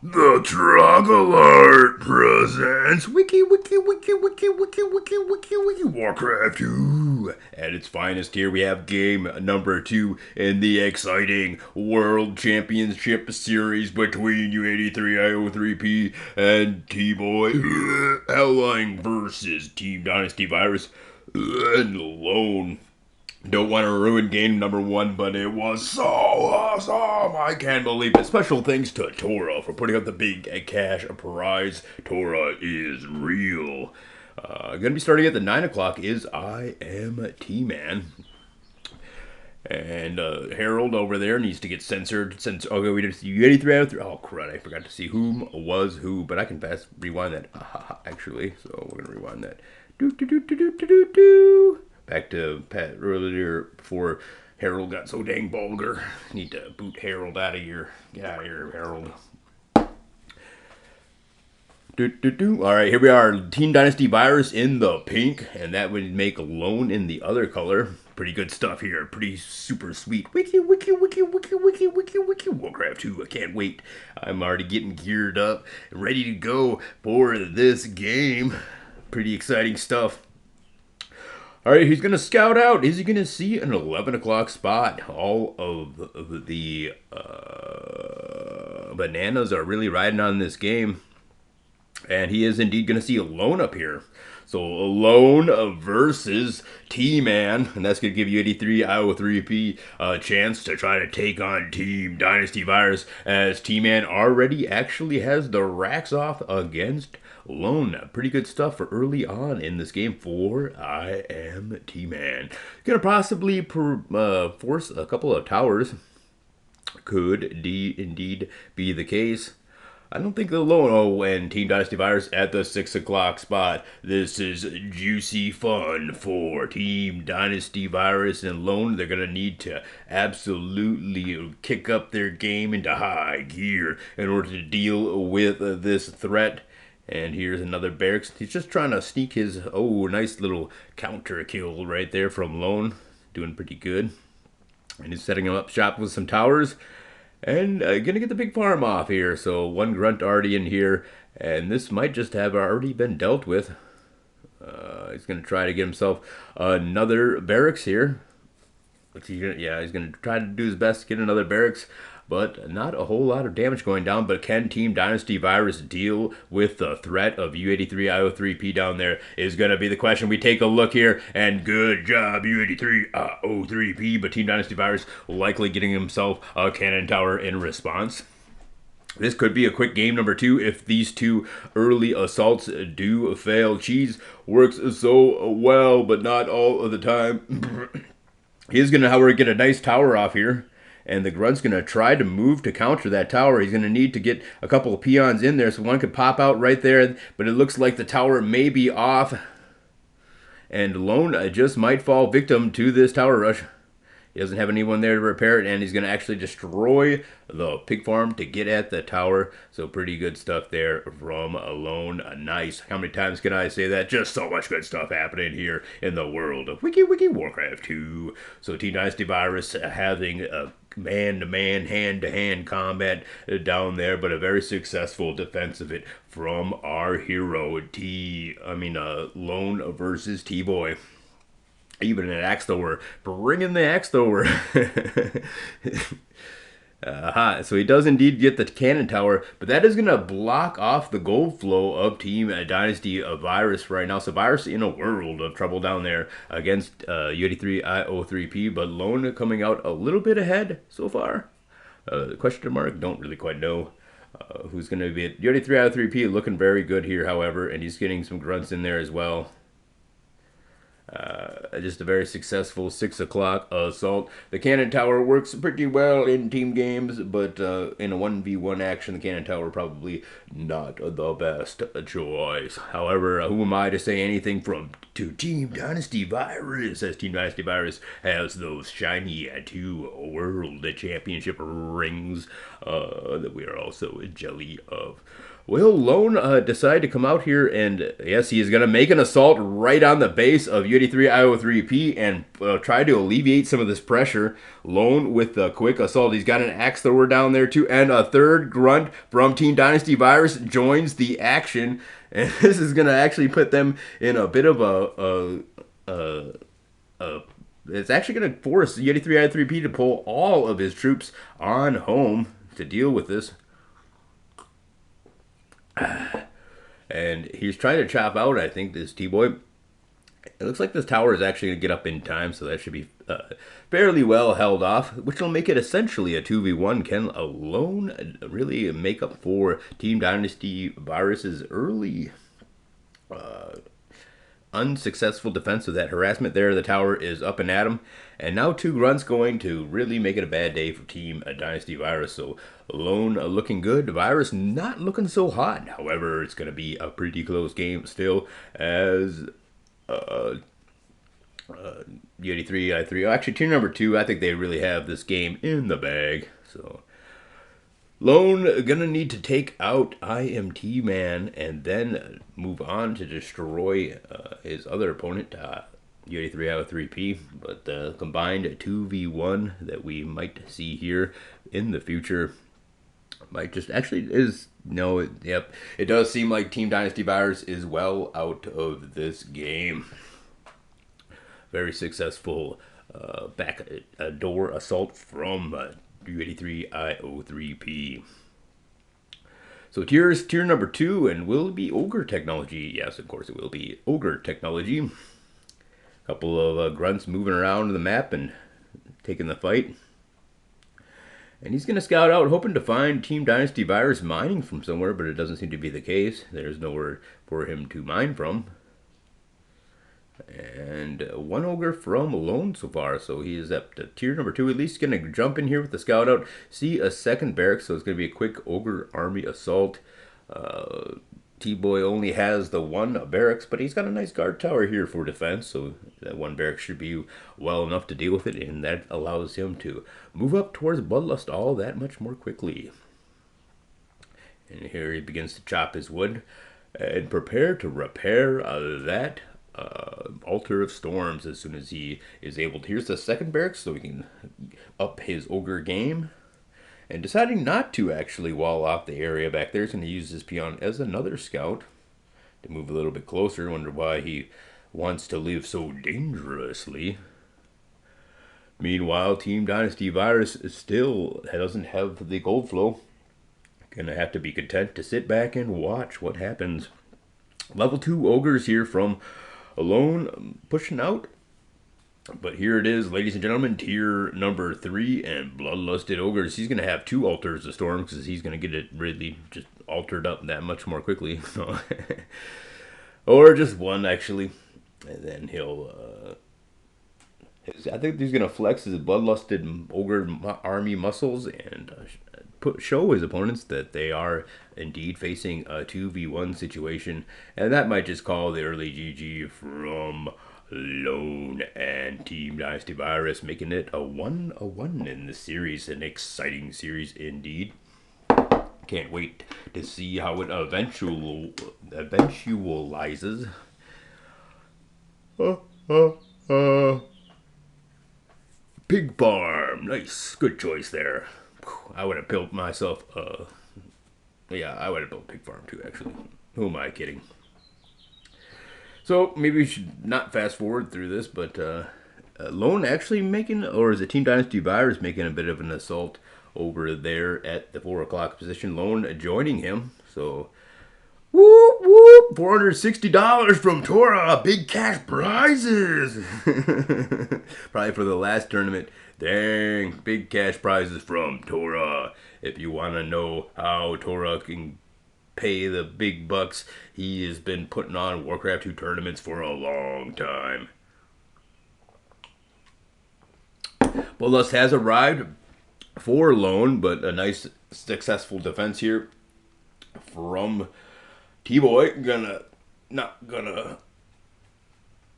The Trogglart presents Wiki Warcraft 2. At its finest, here we have game number 2 in the exciting World Championship Series between U83 IO3P and T-Boy Hellline versus Team Dynasty Virus and Lone. Don't want to ruin game number 1, but it was so awesome. I can't believe it. Special thanks to Tora for putting up the big cash prize. Tora is real. Gonna be starting at the 9 o'clock is I Am T-Man. And Harold over there needs to get censored. Okay, we just you 83 out of 3. Oh crud! I forgot to see whom was who, but I can fast rewind that actually. So we're gonna rewind that. Do do do do do do do do. Back to Pat earlier before Harold got so dang vulgar. Need to boot Harold out of here. Get out of here, Harold. All right, here we are. Team Dynasty Virus in the pink, and that would make Lone in the other color. Pretty good stuff here. Pretty super sweet. Wiki. Warcraft 2. I can't wait. I'm already getting geared up, ready to go for this game. Pretty exciting stuff. All right, he's going to scout out. Is he going to see an 11 o'clock spot? All of the bananas are really riding on this game. And he is indeed going to see a Lone up here. So Lone versus T-Man. And that's going to give you 83 IO3P a chance to try to take on Team Dynasty Virus. As T-Man already actually has the racks off against Lone. Pretty good stuff for early on in this game for I Am T-Man. Going to possibly force a couple of towers. Could indeed be the case. I don't think they'll and Team Dynasty Virus at the 6 o'clock spot. This is juicy fun for Team Dynasty Virus and Lone. They're going to need to absolutely kick up their game into high gear in order to deal with this threat. And here's another barracks. He's just trying to sneak his, nice little counter kill right there from Lone. Doing pretty good. And he's setting him up shop with some towers. And gonna get the big farm off here. So one grunt already in here. And this might just have already been dealt with. He's gonna try to get himself another barracks here. He's gonna try to do his best to get another barracks. But not a whole lot of damage going down. But can Team Dynasty Virus deal with the threat of U83 IO3P down there is going to be the question. We take a look here, and good job, U83 IO3P. But Team Dynasty Virus likely getting himself a cannon tower in response. This could be a quick game number 2 if these two early assaults do fail. Cheese works so well, but not all of the time. He's going to, however, get a nice tower off here. And the Grunt's going to try to move to counter that tower. He's going to need to get a couple of peons in there. So one could pop out right there. But it looks like the tower may be off. And Lone just might fall victim to this tower rush. He doesn't have anyone there to repair it. And he's going to actually destroy the pig farm to get at the tower. So pretty good stuff there from Lone. Nice. How many times can I say that? Just so much good stuff happening here in the world of Wiki Warcraft 2. So Team Dynasty Virus having a man-to-man, hand-to-hand combat down there, but a very successful defense of it from our hero, Lone versus T-Boy. Even an axe thrower, bringing the axe thrower. So he does indeed get the cannon tower, but that is going to block off the gold flow of Team Dynasty Virus right now. So Virus in a world of trouble down there against U83 IO3P, but Lone coming out a little bit ahead so far. Question mark, don't really quite know who's going to be it. U83 IO3P looking very good here, however, and he's getting some grunts in there as well. Just a very successful 6 o'clock assault. The cannon tower works pretty well in team games, but in a 1v1 action, the cannon tower probably not the best choice. However, who am I to say anything to Team Dynasty Virus, as Team Dynasty Virus has those shiny 2 World Championship rings that we are also jelly of. Will Lone decide to come out here and, yes, he is going to make an assault right on the base of U83 U83 Iowa 3P and try to alleviate some of this pressure. Lone with the quick assault. He's got an axe thrower down there too, and a third grunt from Team Dynasty Virus joins the action, and this is gonna actually put them in a bit of a it's actually going to force the U83 Iowa 3P to pull all of his troops on home to deal with this. And he's trying to chop out, I think, this T-Boy. It looks like this tower is actually going to get up in time, so that should be fairly well held off, which will make it essentially a 2v1. Can Alone really make up for Team Dynasty Virus's early unsuccessful defense of that harassment there? The tower is up and at him. And now two grunts going to really make it a bad day for Team Dynasty Virus. So Alone looking good. Virus not looking so hot. However, it's going to be a pretty close game still as U83 I3. Actually, tier number 2, I think they really have this game in the bag. So Lone gonna need to take out IMT Man and then move on to destroy his other opponent, U83 Iowa 3P. But the combined 2v1 that we might see here in the future might just actually is no. Yep, it does seem like Team Dynasty Virus is well out of this game. Very successful back door assault from U83 IO3P. So tier number 2, and will it be Ogre Technology? Yes, of course it will be Ogre Technology. A couple of grunts moving around the map and taking the fight. And he's going to scout out, hoping to find Team Dynasty Virus mining from somewhere, but it doesn't seem to be the case. There's nowhere for him to mine from. And one Ogre from Alone so far, so he is up to tier number 2. At least going to jump in here with the scout out, see a second barracks, so it's going to be a quick Ogre army assault. T-Boy only has the one barracks, but he's got a nice guard tower here for defense, so that one barracks should be well enough to deal with it, and that allows him to move up towards Bloodlust all that much more quickly. And here he begins to chop his wood and prepare to repair that Altar of Storms as soon as he is able to. Here's the second barracks, so he can up his Ogre game. And deciding not to actually wall off the area back there, he's going to use this peon as another scout to move a little bit closer. Wonder why he wants to live so dangerously. Meanwhile, Team Dynasty Virus still doesn't have the gold flow. Gonna have to be content to sit back and watch what happens. Level 2 Ogres here from Alone pushing out. But here it is, ladies and gentlemen, tier number 3 and Bloodlusted Ogres. He's going to have 2 Altars of Storm because he's going to get it really just altered up that much more quickly. Or just one, actually. And then he'll... I think he's going to flex his Bloodlusted Ogre army muscles and show his opponents that they are indeed facing a 2v1 situation. And that might just call the early GG from Lone and Team Dynasty Virus, making it a 1-1 in the series. An exciting series indeed. Can't wait to see how it eventualizes. Pig Farm, nice, good choice there. I would have built myself yeah, I would have built Pig Farm too, actually. Who am I kidding? So maybe we should not fast forward through this, but Lone actually making, or is it Team Dynasty Virus making a bit of an assault over there at the 4 o'clock position? Lone joining him, so whoop whoop, $460 from Tora, big cash prizes. Probably for the last tournament. Dang, big cash prizes from Tora. If you want to know how Tora can pay the big bucks, he has been putting on Warcraft 2 tournaments for a long time. Bloodlust has arrived for Lone, but a nice successful defense here from T-Boy. Not gonna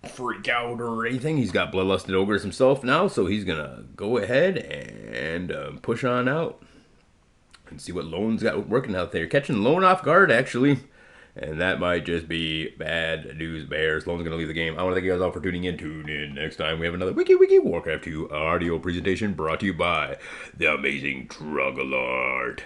freak out or anything. He's got Bloodlusted Ogres himself now, so he's gonna go ahead and push on out and see what Lone's got working out there. Catching Lone off guard, actually. And that might just be bad news bears. Sloan's going to leave the game. I want to thank you guys all for tuning in. Tune in next time. We have another Wiki Warcraft 2 audio presentation brought to you by the amazing Trugalord.